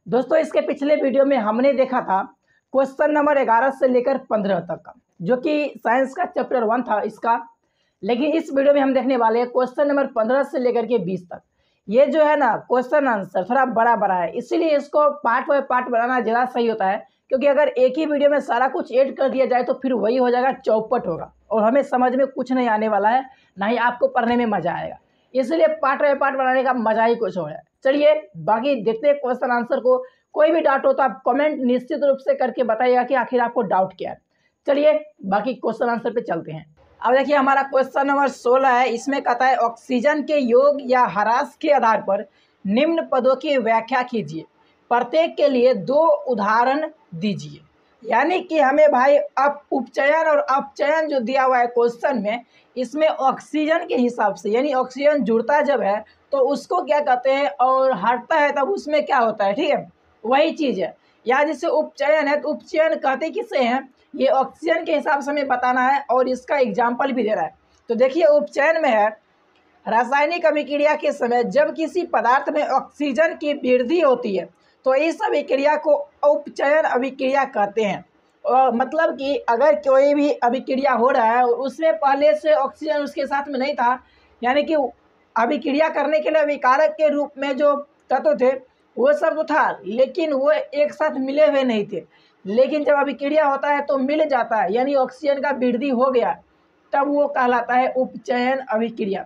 दोस्तों इसके पिछले वीडियो में हमने देखा था क्वेश्चन नंबर 11 से लेकर 15 तक का, जो कि साइंस का चैप्टर 1 था इसका। लेकिन इस वीडियो में हम देखने वाले हैं क्वेश्चन नंबर 15 से लेकर के 20 तक। ये जो है ना क्वेश्चन आंसर थोड़ा बड़ा बड़ा है, इसीलिए इसको पार्ट बाय पार्ट बनाना ज़्यादा सही होता है, क्योंकि अगर एक ही वीडियो में सारा कुछ ऐड कर दिया जाए तो फिर वही हो जाएगा, चौपट होगा और हमें समझ में कुछ नहीं आने वाला है, ना ही आपको पढ़ने में मज़ा आएगा। इसलिए पार्ट बाय पार्ट बनाने का मज़ा ही कुछ और है। चलिए बाकी देखते हैं क्वेश्चन आंसर को। कोई भी डाउट हो तो आप कमेंट निश्चित रूप से करके बताइएगा कि आखिर आपको डाउट क्या है। चलिए बाकी क्वेश्चन आंसर पे चलते हैं। अब देखिए हमारा क्वेश्चन नंबर 16 है। इसमें कहता है ऑक्सीजन के योग या ह्रास के आधार पर निम्न पदों की व्याख्या कीजिए, प्रत्येक के लिए 2 उदाहरण दीजिए। यानी कि हमें भाई अब उपचयन और अपचयन जो दिया हुआ है क्वेश्चन में, इसमें ऑक्सीजन के हिसाब से यानी ऑक्सीजन जुड़ता जब है तो उसको क्या कहते हैं और हटता है तब उसमें क्या होता है, ठीक है, वही चीज़ है। या जैसे उपचयन है तो उपचयन कहते किसे हैं, ये ऑक्सीजन के हिसाब से हमें बताना है और इसका एग्जाम्पल भी दे रहा है। तो देखिए उपचयन में है रासायनिक अभिक्रिया के समय जब किसी पदार्थ में ऑक्सीजन की वृद्धि होती है तो इस अभिक्रिया को उपचयन अभिक्रिया कहते हैं। और मतलब कि अगर कोई भी अभिक्रिया हो रहा है और उसमें पहले से ऑक्सीजन उसके साथ में नहीं था, यानी कि अभिक्रिया करने के लिए अभिकारक के रूप में जो तत्व थे वो सब तो था, लेकिन वो एक साथ मिले हुए नहीं थे। लेकिन जब अभिक्रिया होता है तो मिल जाता है, यानी ऑक्सीजन का वृद्धि हो गया, तब वो कहलाता है उपचयन अभिक्रिया।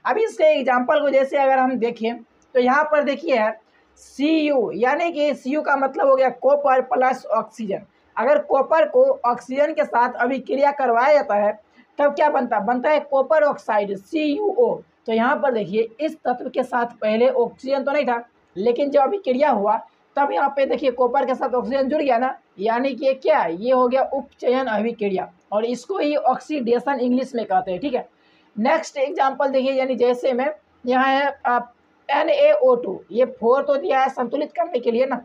अब इसके एग्जाम्पल को जैसे अगर हम देखें तो यहाँ पर देखिए है Cu, यानी कि Cu का मतलब हो गया कॉपर प्लस ऑक्सीजन। अगर कॉपर को ऑक्सीजन के साथ अभिक्रिया करवाया जाता है तब क्या बनता है कॉपर ऑक्साइड CuO। तो यहाँ पर देखिए इस तत्व के साथ पहले ऑक्सीजन तो नहीं था, लेकिन जब अभिक्रिया हुआ तब यहाँ पे देखिए कॉपर के साथ ऑक्सीजन जुड़ गया ना, यानी कि क्या ये हो गया उपचयन अभिक्रिया, और इसको ही ऑक्सीडेशन इंग्लिश में कहते हैं, ठीक है। नेक्स्ट एग्जांपल देखिए, यानी जैसे में यहाँ है NaO2, ये 4 तो दिया है संतुलित करने के लिए ना,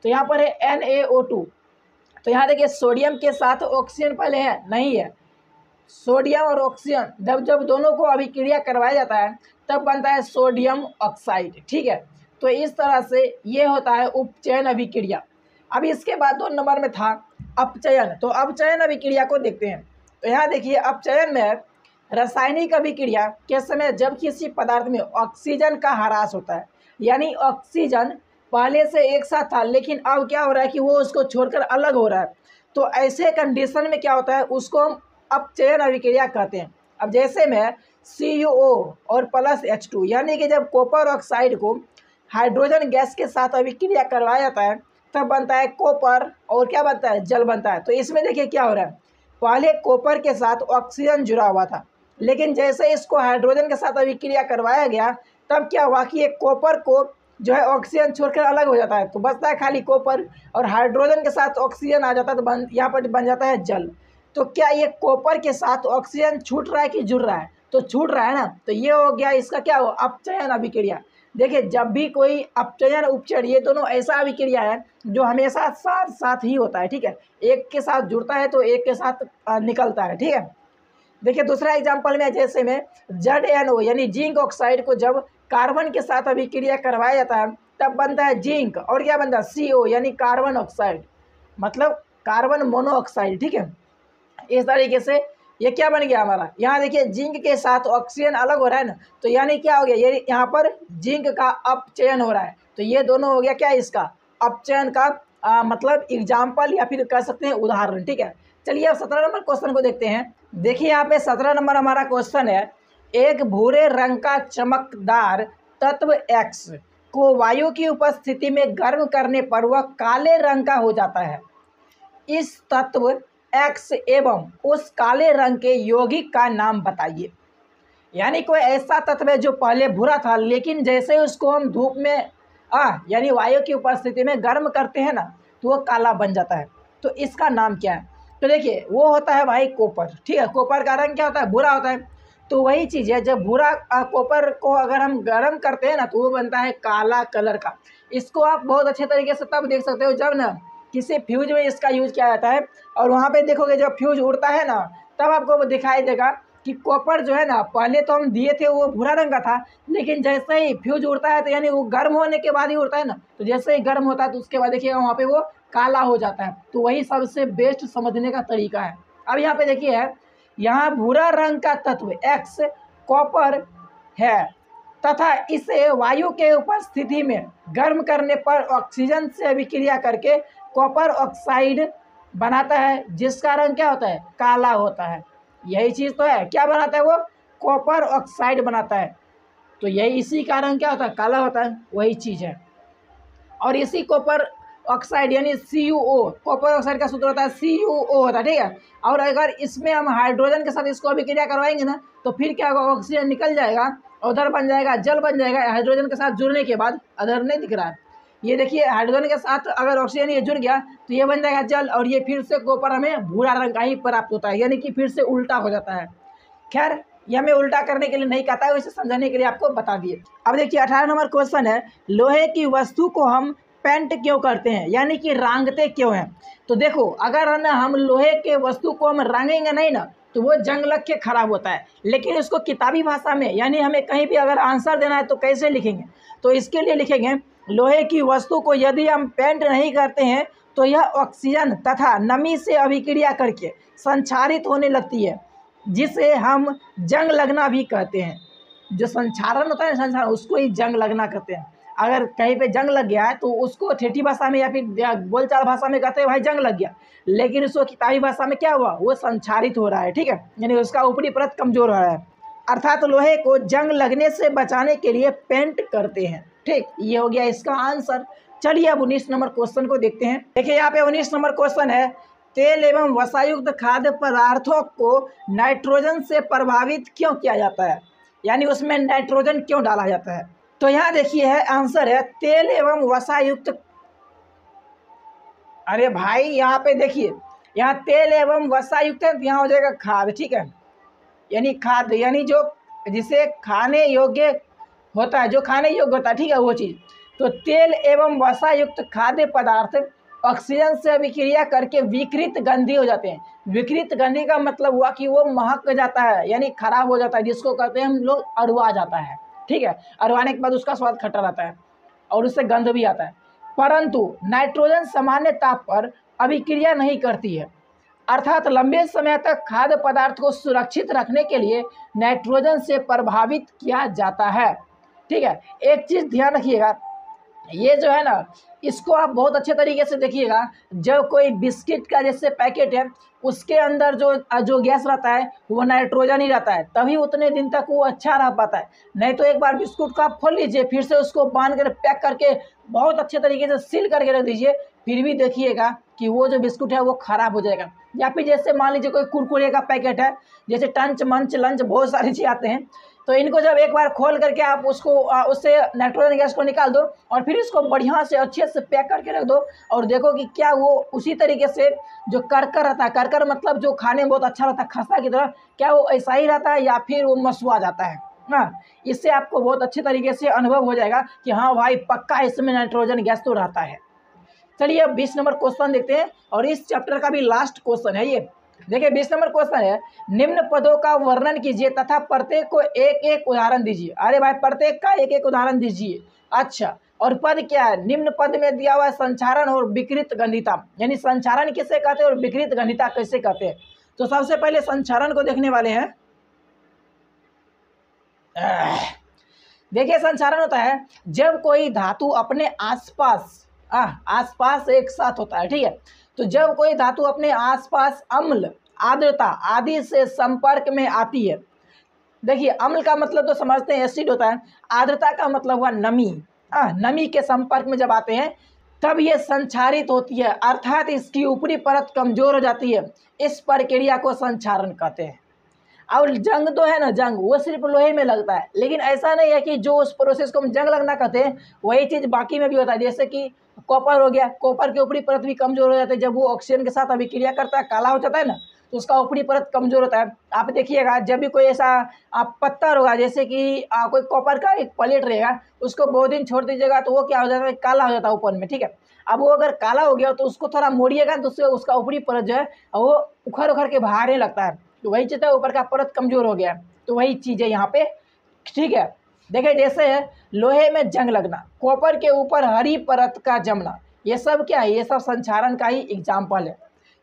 तो यहाँ पर है NaO2। तो यहाँ देखिए सोडियम के साथ ऑक्सीजन पहले है नहीं है, सोडियम और ऑक्सीजन जब दोनों को अभिक्रिया करवाया जाता है तब बनता है सोडियम ऑक्साइड, ठीक है। तो इस तरह से ये होता है उपचयन अभिक्रिया। अब इसके बाद 2 नंबर में था अपचयन। तो अपचयन अभिक्रिया को देखते हैं। तो यहाँ देखिए अपचयन में रासायनिक अभिक्रिया के समय जब किसी पदार्थ में ऑक्सीजन का ह्रास होता है, यानी ऑक्सीजन पहले से एक साथ था लेकिन अब क्या हो रहा है कि वो उसको छोड़कर अलग हो रहा है, तो ऐसे कंडीशन में क्या होता है उसको हम अपचयन अभिक्रिया कहते हैं। अब जैसे में CuO और प्लस H2, यानी कि जब कॉपर ऑक्साइड को हाइड्रोजन गैस के साथ अभिक्रिया करवाया जाता है तब बनता है कॉपर और क्या बनता है जल बनता है। तो इसमें देखिए क्या हो रहा है, पहले कॉपर के साथ ऑक्सीजन जुड़ा हुआ था, लेकिन जैसे इसको हाइड्रोजन के साथ अभिक्रिया करवाया गया तब क्या हुआ कि एक कॉपर को जो है ऑक्सीजन छोड़कर अलग हो जाता है, तो बचता है खाली कॉपर, और हाइड्रोजन के साथ ऑक्सीजन आ जाता है तो यहाँ पर बन जाता है जल। तो क्या ये कॉपर के साथ ऑक्सीजन छूट रहा है कि जुड़ रहा है, तो छूट रहा है ना, तो ये हो गया इसका क्या हो अपचयन अभिक्रिया। देखिए जब भी कोई अपचयन उपचयन ये दोनों ऐसा अभिक्रिया है जो हमेशा साथ साथ ही होता है, ठीक है, एक के साथ जुड़ता है तो एक के साथ निकलता है, ठीक है। देखिए दूसरा एग्जांपल में जैसे में ZnO यानी जिंक ऑक्साइड को जब कार्बन के साथ अभिक्रिया करवाया जाता है तब बनता है जिंक और क्या बनता है CO यानी कार्बन ऑक्साइड, मतलब कार्बन मोनोऑक्साइड, ठीक है। इस तरीके से ये क्या बन गया हमारा, यहाँ देखिए जिंक के साथ ऑक्सीजन अलग हो रहा है ना, तो यानी क्या हो गया, ये यहाँ पर जिंक का अपचयन हो रहा है, तो ये दोनों हो गया क्या इसका अपचयन का मतलब एग्जाम्पल या फिर कह सकते हैं उदाहरण, ठीक है। चलिए अब 17 नंबर क्वेश्चन को देखते हैं। देखिए यहाँ पे 17 नंबर हमारा क्वेश्चन है, एक भूरे रंग का चमकदार तत्व X को वायु की उपस्थिति में गर्म करने पर वह काले रंग का हो जाता है। इस तत्व X एवं उस काले रंग के यौगिक का नाम बताइए। यानी कोई ऐसा तत्व है जो पहले भूरा था लेकिन जैसे उसको हम धूप में यानी वायु की उपस्थिति में गर्म करते हैं ना तो वो काला बन जाता है, तो इसका नाम क्या है। तो देखिए वो होता है भाई कॉपर, ठीक है। कॉपर का रंग क्या होता है, भूरा होता है, तो वही चीज़ है जब भूरा कॉपर को अगर हम गर्म करते हैं ना तो वो बनता है काला कलर का। इसको आप बहुत अच्छे तरीके से तब देख सकते हो जब ना किसी फ्यूज में इसका यूज किया जाता है, और वहाँ पे देखोगे जब फ्यूज उड़ता है ना तब आपको दिखाई देगा कि कॉपर जो है ना, पहले तो हम दिए थे वो भूरा रंग का था, लेकिन जैसे ही फ्यूज उड़ता है तो यानी वो गर्म होने के बाद ही उड़ता है ना, तो जैसे ही गर्म होता है तो उसके बाद देखिएगा वहाँ पे वो काला हो जाता है। तो वही सबसे बेस्ट समझने का तरीका है। अब यहाँ पे देखिए है, यहाँ भूरा रंग का तत्व X कॉपर है तथा इसे वायु के उपस्थिति में गर्म करने पर ऑक्सीजन से अभिक्रिया करके कॉपर ऑक्साइड बनाता है, जिसका रंग क्या होता है, काला होता है। यही चीज़ तो है, क्या बनाता है वो, कॉपर ऑक्साइड बनाता है। तो यही इसी का रंग क्या होता है, काला होता है, वही चीज़ है। और इसी कॉपर ऑक्साइड यानी CuO, कॉपर ऑक्साइड का सूत्र होता है CuO होता है, ठीक है। और अगर इसमें हम हाइड्रोजन के साथ इसको अभिक्रिया करवाएंगे ना, तो फिर क्या होगा, ऑक्सीजन निकल जाएगा, उधर बन जाएगा जल, बन जाएगा हाइड्रोजन के साथ जुड़ने के बाद। अधर नहीं दिख रहा है, ये देखिए हाइड्रोजन के साथ अगर ऑक्सीजन ये जुड़ गया तो ये बन जाएगा जल, और ये फिर से कॉपर हमें भूरा रंग का ही प्राप्त होता है, यानी कि फिर से उल्टा हो जाता है। खैर ये हमें उल्टा करने के लिए नहीं कहता है, वैसे समझाने के लिए आपको बता दिए। अब देखिए 18 नंबर क्वेश्चन है, लोहे की वस्तु को हम पेंट क्यों करते हैं, यानी कि रांगते क्यों हैं। तो देखो, अगर ना हम लोहे के वस्तु को हम रंगेंगे नहीं ना, तो वो जंग लग के खराब होता है। लेकिन इसको किताबी भाषा में, यानी हमें कहीं भी अगर आंसर देना है तो कैसे लिखेंगे, तो इसके लिए लिखेंगे, लोहे की वस्तु को यदि हम पेंट नहीं करते हैं तो यह ऑक्सीजन तथा नमी से अभिक्रिया करके संक्षारित होने लगती है, जिसे हम जंग लगना भी कहते हैं। जो संक्षारण होता है, संक्षारण, उसको ही जंग लगना कहते हैं। अगर कहीं पे जंग लग गया है तो उसको ठेठी भाषा में या फिर बोलचाल भाषा में कहते हैं भाई जंग लग गया, लेकिन उसको किताबी भाषा में क्या हुआ, वो संक्षारित हो रहा है, ठीक है, यानी उसका ऊपरी परत कमजोर हो रहा है। अर्थात लोहे को जंग लगने से बचाने के लिए पेंट करते हैं, ठीक। ये हो गया इसका आंसर। चलिए अब 19 नंबर क्वेश्चन को देखते हैं। देखिए यहाँ पे 19 नंबर क्वेश्चन है, तेल एवं वसायुक्त खाद्य पदार्थों को नाइट्रोजन से प्रभावित क्यों किया जाता है, यानी उसमें नाइट्रोजन क्यों डाला जाता है। तो यहाँ देखिए है, आंसर है तेल एवं वसायुक्त। अरे भाई यहाँ पे देखिए, यहाँ तेल एवं वसायुक्त है, यहाँ हो जाएगा खाद, ठीक है, यानी खाद्य, यानी जो जिसे खाने योग्य होता है, जो खाने योग्य होता है, ठीक है, वो चीज़। तो तेल एवं वसायुक्त खाद्य पदार्थ ऑक्सीजन से अभिक्रिया करके विकृत गंधी हो जाते हैं। विकृत गंधी का मतलब हुआ कि वो महक जाता है, यानी खराब हो जाता है, जिसको कहते हैं हम लोग अरुआ जाता है, ठीक है। अरवाने के बाद उसका स्वाद खट्टा रहता है और उससे गंध भी आता है। परंतु नाइट्रोजन सामान्य ताप पर अभिक्रिया नहीं करती है, अर्थात लंबे समय तक खाद्य पदार्थ को सुरक्षित रखने के लिए नाइट्रोजन से प्रभावित किया जाता है, ठीक है। एक चीज़ ध्यान रखिएगा, ये जो है ना, इसको आप बहुत अच्छे तरीके से देखिएगा। जब कोई बिस्किट का जैसे पैकेट है, उसके अंदर जो गैस रहता है वो नाइट्रोजन ही रहता है, तभी उतने दिन तक वो अच्छा रह पाता है। नहीं तो एक बार बिस्कुट को आप खोल लीजिए, फिर से उसको बांध कर पैक करके बहुत अच्छे तरीके से सील करके रख दीजिए, फिर भी देखिएगा कि वो जो बिस्कुट है वो ख़राब हो जाएगा। या फिर जैसे मान लीजिए कोई कुरकुरे का पैकेट है, जैसे टंच मंच लंच बहुत सारी चीज़ आते हैं, तो इनको जब एक बार खोल करके आप उसको उससे नाइट्रोजन गैस को निकाल दो और फिर इसको बढ़िया से अच्छे से पैक करके रख दो, और देखो कि क्या वो उसी तरीके से जो करकर रहता है, करकर मतलब जो खाने में बहुत अच्छा रहता है खस्ता की तरह, क्या वो ऐसा ही रहता है या फिर वो मसुआ जाता है। हाँ, इससे आपको बहुत अच्छे तरीके से अनुभव हो जाएगा कि हाँ भाई पक्का इसमें नाइट्रोजन गैस तो रहता है। चलिए अब 20 नंबर क्वेश्चन देखते हैं, और इस चैप्टर का भी लास्ट क्वेश्चन है ये। देखिए 20 नंबर क्वेश्चन है, निम्न पदों का वर्णन कीजिए तथा प्रत्येक को एक एक उदाहरण दीजिए। अरे भाई प्रत्येक का एक एक उदाहरण दीजिए। अच्छा, और पद क्या है, निम्न पद में दिया हुआ है संचारण और विकृत गंधिता, यानी संचारण किसे कहते हैं और विकृत गंधिता कैसे कहते हैं। तो सबसे पहले संचारण को देखने वाले हैं। देखिए संचारण होता है जब कोई धातु अपने आसपास एक साथ होता है, ठीक है। तो जब कोई धातु अपने आसपास अम्ल, आर्द्रता आदि से संपर्क में आती है। देखिए अम्ल का मतलब तो समझते हैं एसिड होता है, आर्द्रता का मतलब हुआ नमी। नमी के संपर्क में जब आते हैं तब ये संक्षारित होती है, अर्थात इसकी ऊपरी परत कमजोर हो जाती है। इस प्रक्रिया को संक्षारण कहते हैं। और जंग तो है ना, जंग वो सिर्फ लोहे में लगता है, लेकिन ऐसा नहीं है कि जो उस प्रोसेस को हम जंग लगना कहते हैं वही चीज़ बाकी में भी होता है। जैसे कि कॉपर हो गया, कॉपर की ऊपरी परत भी कमजोर हो जाती है, जब वो ऑक्सीजन के साथ अभिक्रिया करता है काला हो जाता है ना, तो उसका ऊपरी परत कमजोर होता है। आप देखिएगा जब भी कोई ऐसा पत्थर होगा, जैसे कि कोई कॉपर का एक प्लेट रहेगा, उसको बहुत दिन छोड़ दीजिएगा तो वो क्या हो जाता है, काला हो जाता है ऊपर में, ठीक है। अब वो अगर काला हो गया तो उसको थोड़ा मोड़िएगा तो उससे उसका ऊपरी परत जो है वो उखड़ उखड़ के बाहर लगता है। तो वही चीज़ है, ऊपर का परत कमज़ोर हो गया, तो वही चीज़ है यहाँ पे, ठीक है। देखिए जैसे है लोहे में जंग लगना, कॉपर के ऊपर हरी परत का जमना, ये सब क्या है, ये सब संक्षारण का ही एग्जाम्पल है।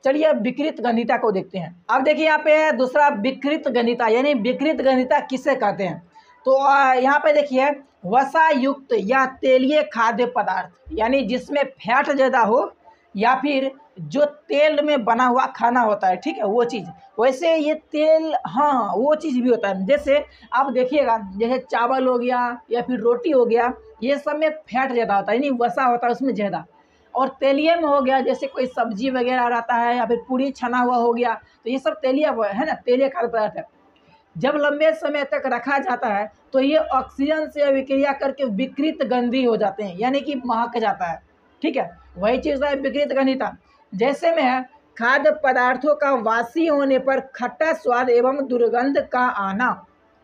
चलिए अब विकृत गंधिता को देखते हैं। अब देखिए यहाँ पे है दूसरा विकृत गंधिता, यानी विकृत गंधिता किसे कहते हैं। तो यहाँ पे देखिए वसा युक्त या तेलीय खाद्य पदार्थ, यानी जिसमें फैट ज़्यादा हो या फिर जो तेल में बना हुआ खाना होता है, ठीक है, वो चीज़। वैसे ये तेल, हाँ वो चीज़ भी होता है। जैसे आप देखिएगा, जैसे चावल हो गया या फिर रोटी हो गया, ये सब में फैट ज़्यादा होता है, यानी वसा होता है उसमें ज़्यादा। और तेलीय में हो गया, जैसे कोई सब्जी वगैरह रहता है या फिर पूरी छना हुआ हो गया, तो ये सब तेलीय है ना, तेलीय खाद्य पदार्थ है। जब लंबे समय तक रखा जाता है तो ये ऑक्सीजन से अभिक्रिया करके विकृत गंधी हो जाते हैं, यानी कि महक जाता है, ठीक है। वही चीज़ है विकृत गंधिता। जैसे में है खाद्य पदार्थों का वासी होने पर खट्टा स्वाद एवं दुर्गंध का आना,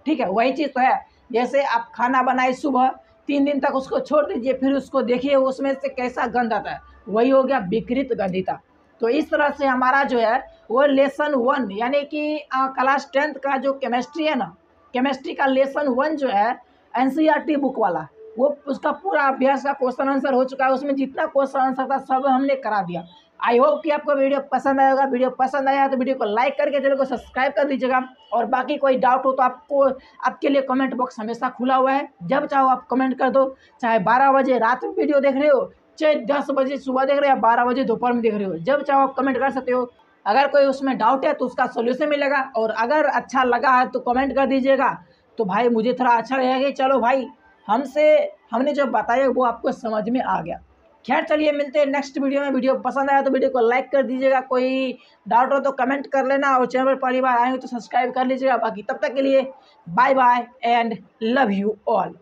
ठीक है, वही चीज़ तो है। जैसे आप खाना बनाए सुबह, 3 दिन तक उसको छोड़ दीजिए, फिर उसको देखिए उसमें से कैसा गंध आता है, वही हो गया विकृत गंधिता। तो इस तरह से हमारा जो है वो लेसन 1 यानी कि क्लास 10th का जो केमिस्ट्री है ना, केमिस्ट्री का लेसन 1 जो है एनसीईआरटी बुक वाला, वो उसका पूरा अभ्यास का क्वेश्चन आंसर हो चुका है। उसमें जितना क्वेश्चन आंसर था सब हमने करा दिया। आई होप कि आपको वीडियो पसंद आएगा। वीडियो पसंद आया तो वीडियो को लाइक करके चैनल को सब्सक्राइब कर दीजिएगा। और बाकी कोई डाउट हो तो आपके लिए कमेंट बॉक्स हमेशा खुला हुआ है, जब चाहो आप कमेंट कर दो। चाहे 12 बजे रात में वीडियो देख रहे हो, चाहे 10 बजे सुबह देख रहे हो या 12 बजे दोपहर में देख रहे हो, जब चाहो आप कमेंट कर सकते हो। अगर कोई उसमें डाउट है तो उसका सोल्यूशन मिलेगा, और अगर अच्छा लगा है तो कमेंट कर दीजिएगा। तो भाई मुझे थोड़ा अच्छा लगेगा कि चलो भाई हमने जो बताया वो आपको समझ में आ गया। खैर चलिए मिलते हैं नेक्स्ट वीडियो में। वीडियो पसंद आया तो वीडियो को लाइक कर दीजिएगा, कोई डाउट हो तो कमेंट कर लेना, और चैनल पर पहली बार आए हो तो सब्सक्राइब कर लीजिएगा। बाकी तब तक के लिए bye bye and love you all.